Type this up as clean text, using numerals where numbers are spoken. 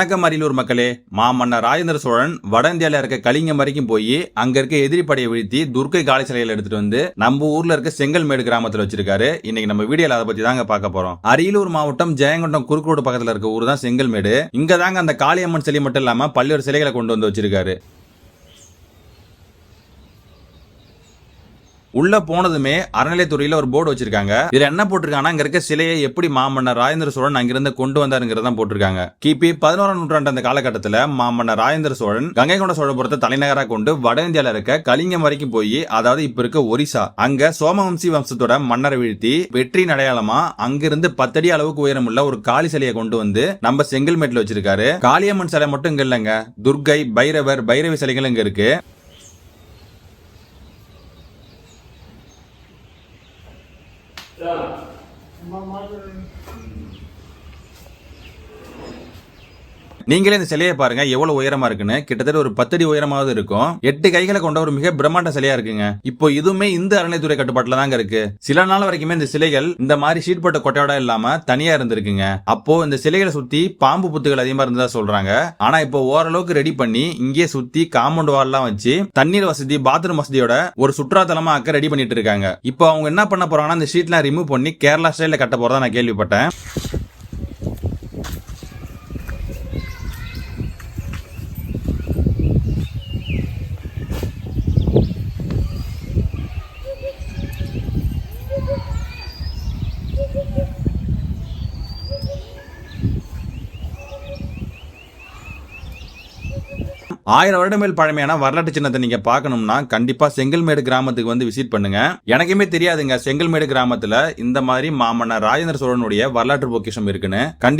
வணக்கம் அரியலூர் மக்களே. மாமன்னர் ராஜேந்திர சோழன் வட இந்தியால இருக்க கலிங்கம் வரைக்கும் போய் அங்க இருக்க எதிரி படையை வீழ்த்தி துர்க்கை காளி சிலைகளை எடுத்துட்டு வந்து நம்ம ஊர்ல இருக்க செங்கல்மேடு கிராமத்துல வச்சிருக்காரு. இன்னைக்கு நம்ம வீடியோல அதை பத்தி தாங்க பார்க்க போறோம். அரியலூர் மாவட்டம் ஜெயங்கொண்டம் குறுக்கு ரோடு பக்கத்துல இருக்க ஊர் தான் செங்கல்மேடு. இங்க தாங்க அந்த காளியம்மன் சிலை மட்டும் இல்லாம பல்வேறு சிலைகளை கொண்டு வந்து வச்சிருக்காரு. உள்ள போனதுமே அறநிலையத்துறையில ஒரு போர்டு வச்சிருக்காங்க. இதுல என்ன போட்டிருக்காங்கன்னா, அங்க இருக்க சிலையை எப்படி மாமன்னர் ராஜேந்திர சோழன் அங்கிருந்து கொண்டு வந்தாருங்கிறத போட்டிருக்காங்க. கிபி 11ஆம் நூற்றாண்டு அந்த காலகட்டத்தில் மாமன்னர் ராஜேந்திர சோழன் கங்கை கொண்ட சோழபுரத்தை தலைநகராக கொண்டு வட இந்தியால இருக்க கலிங்கம் வரைக்கும் போய், அதாவது இப்ப இருக்க ஒரிசா, அங்க சோமவம்சி வம்சத்தோட மன்னரை வீழ்த்தி வெற்றியின் அடையாளமா அங்கிருந்து 10 அடி அளவுக்கு உயரமுள்ள ஒரு காளி சிலையை கொண்டு வந்து நம்ம செங்கல்மேட்ல வச்சிருக்காரு. காளியம்மன் சிலை மட்டும் இங்க இல்லங்க, துர்க்கை, பைரவர், பைரவி சிலைகள் இங்க இருக்கு. நீங்களே இந்த சிலையை பாருங்க எவ்வளவு உயரமா இருக்குன்னு. கிட்டத்தட்ட ஒரு 10 அடி உயரமாவது இருக்கும். 8 கைகளை கொண்ட ஒரு மிக பிரம்மாண்ட சிலையா இருக்குங்க. இப்போ இதுவுமே இந்த அறநிலையத்துறை கட்டுப்பாட்டுல தாங்க இருக்கு. சில நாள் வரைக்குமே இந்த சிலைகள் இந்த மாதிரி ஷீட் போட்ட கொட்டையோட இல்லாம தனியா இருந்திருக்குங்க. அப்போ இந்த சிலைகளை சுத்தி பாம்பு புத்துகள் அதிகமா இருந்ததா சொல்றாங்க. ஆனா இப்போ ஓரளவுக்கு ரெடி பண்ணி இங்கே சுத்தி காம்பவுண்ட் வால் எல்லாம் வச்சு தண்ணீர் வசதி, பாத்ரூம் வசதியோட ஒரு சுற்றுலாத்தலமா ஆக்க ரெடி பண்ணிட்டு இருக்காங்க. இப்போ அவங்க என்ன பண்ண போறாங்கன்னா, இந்த ஷீட்லாம் ரிமூவ் பண்ணி கேரளா ஸ்டைல கட்ட போறதா நான் கேள்விப்பட்டேன். ஆயிரம் வருடம் மேல் பழமையான வரலாற்று சின்னத்தை நீங்க பார்க்கணும்னா கண்டிப்பா செங்கல்மேடு கிராமத்துக்கு வந்து விசிட் பண்ணுங்க. எனக்குமே தெரியாதுங்க செங்கல்மேடு கிராமத்துல இந்த மாதிரி மாமன்னர் ராஜேந்திர சோழனுடைய வரலாற்று பொக்கிஷம் இருக்குன்னு. கண்டிப்பா